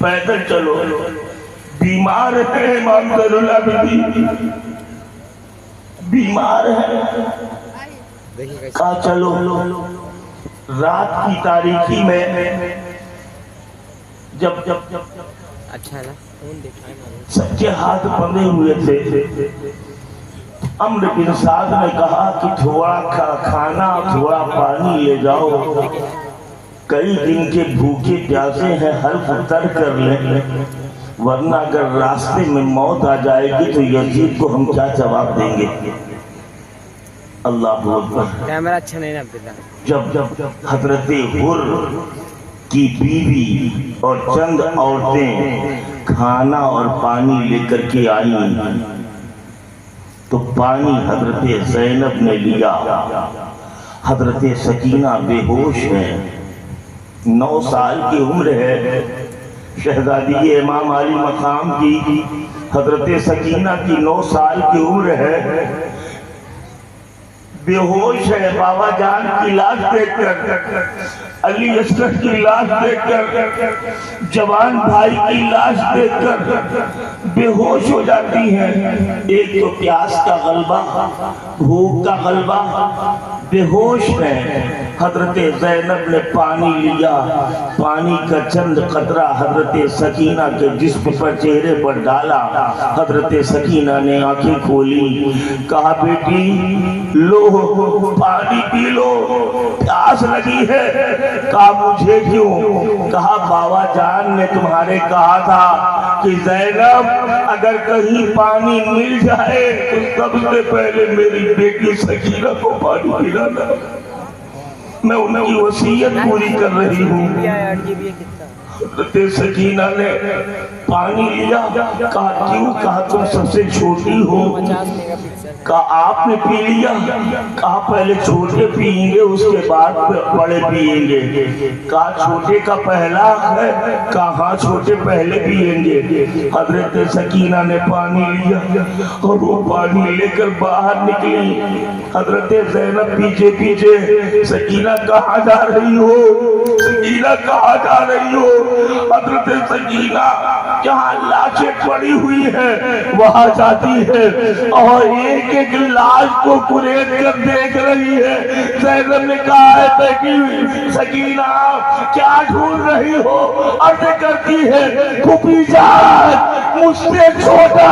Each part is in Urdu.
پیدل چلو، بیمار ہے امام زین العابدین، بیمار ہے، کہا چلو رات کی تاریکی میں جب سب کے ہاتھ بندھے ہوئے تھے، عمرو بن سعد نے کہا کہ تھوڑا کھانا تھوڑا پانی لے جاؤ، کئی دن کے بھوکے پیاسے ہیں، حلف اتر کر لیں، ورنہ اگر راستے میں موت آ جائے گی تو یزید کو ہم کیا جواب دیں گے۔ اللہ اکبر۔ کیمرہ اچھا نہیں نا۔ جب حضرت حر کی بیوی اور چند عورتیں کھانا اور پانی لے کر کے آئیں تو پانی حضرت زینب نے لیا، حضرت سکینہ بے ہوش ہے، 9 سال کی عمر ہے، شہزادی امام علی مقام کی حضرت سکینہ کی 9 سال کی عمر ہے، بے ہوش ہے، بابا جان کی لاش دیکھ کر، علی اصغر کی لاش دیکھ کر، جوان بھائی کی لاش دیکھ کر بے ہوش ہو جاتی ہیں۔ ایک تو پیاس کا غلبہ، بھوک کا غلبہ، بے ہوش ہے۔ حضرت زینب نے پانی لیا، پانی کا چند قطرہ حضرت سکینہ کے جسم پر چہرے پر ڈالا، حضرت سکینہ نے آنکھیں کھولی، کہا بیٹی لو پانی پی لو، پیاس لگی ہے۔ کہا مجھے کیوں؟ کہا بابا جان نے تمہارے کہا تھا کہ زینب اگر کہیں پانی مل جائے تو سب سے پہلے میری بیٹی سکینہ کو پانی پلانا۔ میں ان کی وصیت پوری کر رہی ہوں۔ حضرت سکینہ نے پانی لیا، کہا کیوں؟ کہا تم سب سے چھوٹی ہو۔ کہا آپ نے پی لیا؟ کہا پہلے چھوٹے پیئیں گے اس کے بعد بڑے پیئیں گے۔ کہا چھوٹے کا پہلا ہے؟ کہا ہاں چھوٹے پہلے پیئیں گے۔ حضرت سکینہ نے پانی لیا اور وہ پانی لے کر باہر نکلی، حضرت زینب پیچھے پیچھے، سکینہ کہاں جا رہی ہو؟ سکینہ کہاں جا رہی ہو؟ حضرت سکینہ جہاں لاشیں پڑی ہوئی ہیں وہاں جاتی ہے اور ایک ایک لاش کو قریب کر دیکھ رہی ہے۔ زینب نے کہا ہے سکینہ کیا ڈھونڈ رہی ہو؟ عرض کرتی ہے پھوپھی جان مجھ سے چھوٹا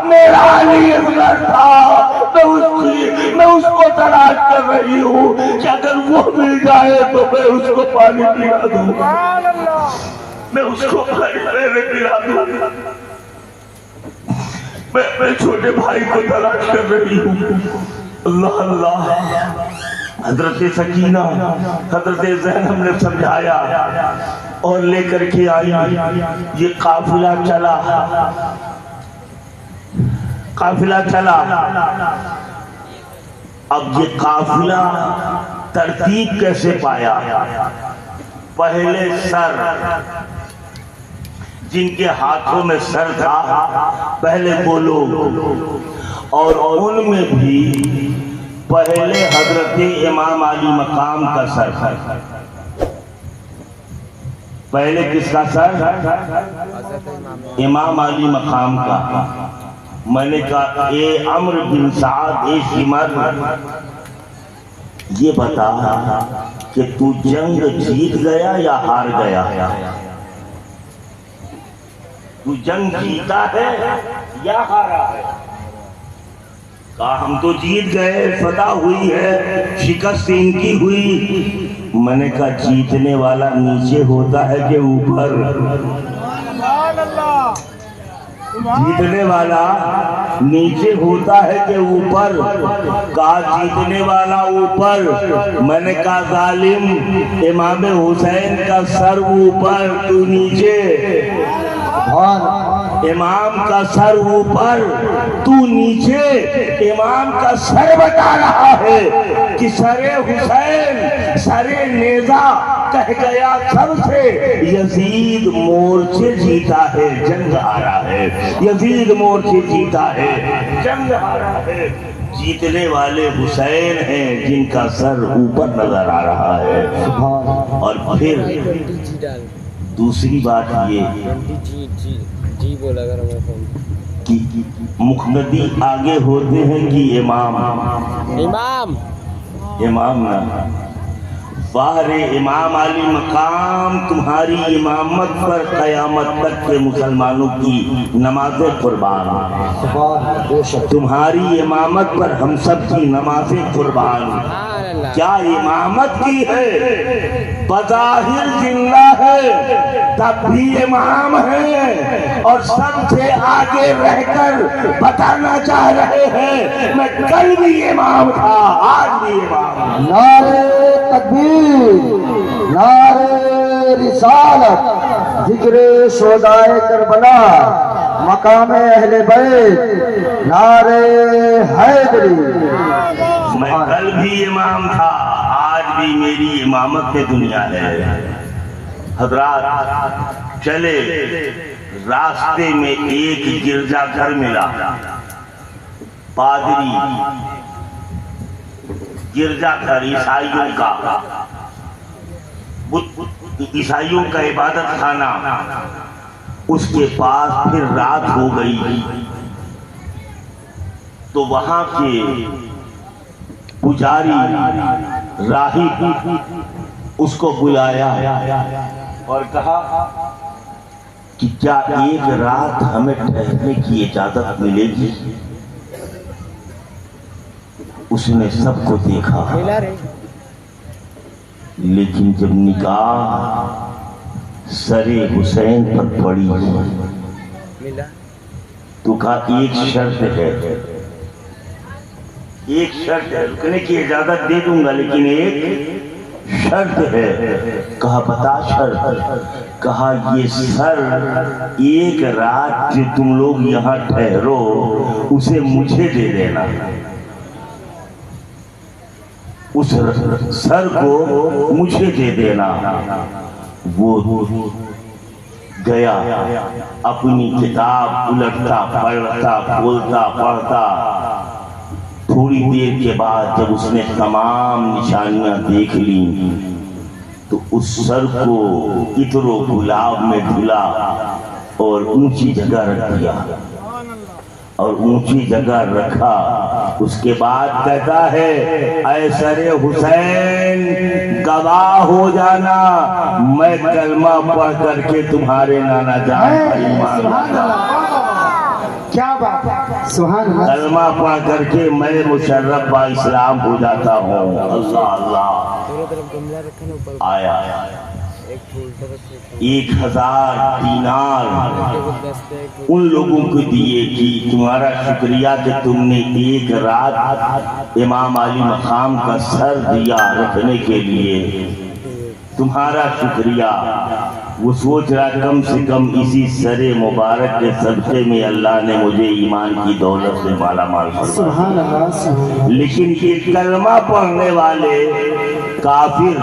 میرا علی اصغر تھا، میں اس کو تلاش کر رہی ہوں کہ اگر وہ مل جائے تو میں اس کو پانی پلا دوں، میں اس کو پانی پلا دوں، میں چھوٹے بھائی کو تلاش کر رہی ہوں۔ اللہ اللہ۔ حضرت سکینہ حضرت زینب نے سمجھایا اور لے کر کے آئی۔ یہ قافلہ چلا۔ اب یہ قافلہ ترتیب کیسے پایا؟ پہلے سر، جن کے ہاتھوں میں سر تھا پہلے وہ لوگ، اور ان میں بھی پہلے حضرت امام علی مقام کا سر تھا۔ پہلے کس کا سر؟ امام علی مقام کا۔ میں نے کہا اے عمرو بن سعد اے شمر، یہ بتا کہ تو جنگ جیت گیا یا ہار گیا؟ تو جنگ جیتا ہے یا ہارا ہے؟ کہا ہم تو جیت گئے، فتح ہوئی ہے، شکست ان کی ہوئی۔ میں نے کہا جیتنے والا نیچے ہوتا ہے کہ اوپر؟ جیتنے والا نیچے ہوتا ہے کہ اوپر؟ کہا جیتنے والا اوپر۔ میں نے کہا ظالم، امام حسین کا سر اوپر تو نیچے، امام کا سر اوپر تو نیچے۔ امام کا سر بتا رہا ہے کہ سر حسین سر نیزہ کہہ گیا سب سے، یزید مورچے جیتا ہے جنگ ہارا ہے، یزید مورچے جیتا ہے جنگ ہارا ہے۔ جیتنے والے حسین ہیں جن کا سر اوپر نظر آ رہا ہے۔ اور پھر دوسری بات یہ کہ مقتدی آگے ہوتے ہیں کہ امام نہ باہر امام علی مقام تمہاری امامت پر قیامت تک کے مسلمانوں کی نمازیں قربان، تمہاری امامت پر ہم سب کی نمازیں قربان۔ کیا امامت کی ہے، بظاہر زندہ ہے تب بھی امام ہے، اور سب سے آگے رہ کر بتانا چاہ رہے ہیں میں کل بھی امام تھا، آج بھی امام ہوں۔ نعرہ تکبیر، نعرہ رسالت، ذکر شہدائے کربلا، مقام اہل بیت، نعرہ حیدری۔ میں کل بھی امام تھا، آج بھی میری امامت پہ دنیا ہے۔ حضرات چلے، راستے میں ایک گرجا گھر ملا، پادری، گرجا گھر عیسائیوں کا، عیسائیوں کا عبادت خانہ، اس کے پاس پھر رات ہو گئی تو وہاں کے پجاری راہب اس کو بلایا اور کہا کہ کیا ایک رات ہمیں ٹھہرنے کی اجازت ملے گی؟ اس نے سب کو دیکھا، لیکن جب نگاہ سر حسین پر پڑی تو کہا ایک شرط ہے، ایک شرط ہے، رکنے کی اجازت دے دوں گا لیکن ایک شرط ہے۔ کہا بتا شرط؟ کہا یہ سر ایک رات جو تم لوگ یہاں ٹھہرو اسے مجھے دے دینا۔ اس سر کو مجھے دے دینا۔ وہ گیا، اپنی کتاب الٹتا پلٹتا کھولتا پڑھتا، تھوڑی دیر کے بعد جب اس نے تمام نشانیاں دیکھ لیں تو اس سر کو عطر و گلاب میں دھلا اور اونچی جگہ رکھ دیا، اور اونچی جگہ رکھا۔ اس کے بعد کہتا ہے اے سر حسین گواہ ہو جانا، میں کلمہ پڑھ کر کے تمہارے نانا جان پر ایمان لاتا۔ کیا بات ہے، سبحان اللہ۔ کلمہ پڑھ کر کے میں مشرف با اسلام ہو جاتا ہوں۔ اللہ اللہ۔ آیا 1000 دینار ان لوگوں کو دیے کہ تمہارا شکریہ کہ تم نے ایک رات امام علی مقام کا سر دیا رکھنے کے لیے، تمہارا شکریہ۔ وہ سوچ رہا کم سے کم اسی سر مبارک کے صدقے میں اللہ نے مجھے ایمان کی دولت سے مالا مال فرمایا۔ لیکن یہ کلمہ پڑھنے والے کافر،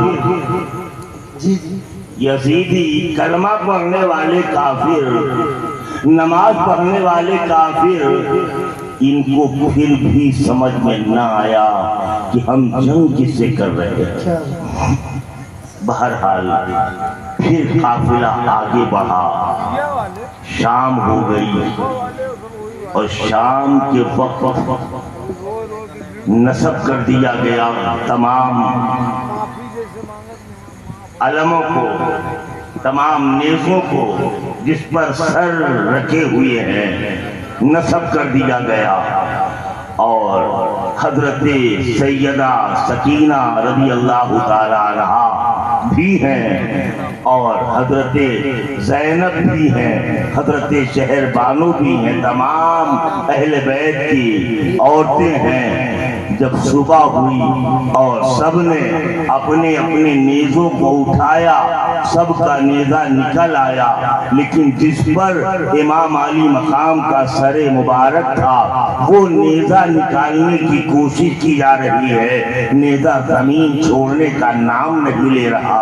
یزیدی، کلمہ پڑھنے والے کافر، نماز پڑھنے والے کافر، ان کو پھر بھی سمجھ میں نہ آیا کہ ہم جنگ کس سے کر رہے ہیں۔ بہرحال پھر قافلہ آگے بڑھا، شام ہو گئی اور شام کے وقت نصب کر دیا گیا تمام علموں کو، تمام نیزوں کو جس پر سر رکھے ہوئے ہیں نصب کر دیا گیا، اور حضرت سیدہ سکینہ رضی اللہ تعالی عنہا بھی ہیں، اور حضرت زینب بھی ہیں، حضرت شہر بانو بھی ہیں، تمام اہل بیت کی عورتیں ہیں۔ جب صبح ہوئی اور سب نے اپنے اپنے نیزوں کو اٹھایا، سب کا نیزہ نکل آیا، لیکن جس پر امام علی مقام کا سر مبارک تھا وہ نیزہ نکالنے کی کوشش کی جا رہی ہے، نیزہ زمین چھوڑنے کا نام نہیں لے رہا۔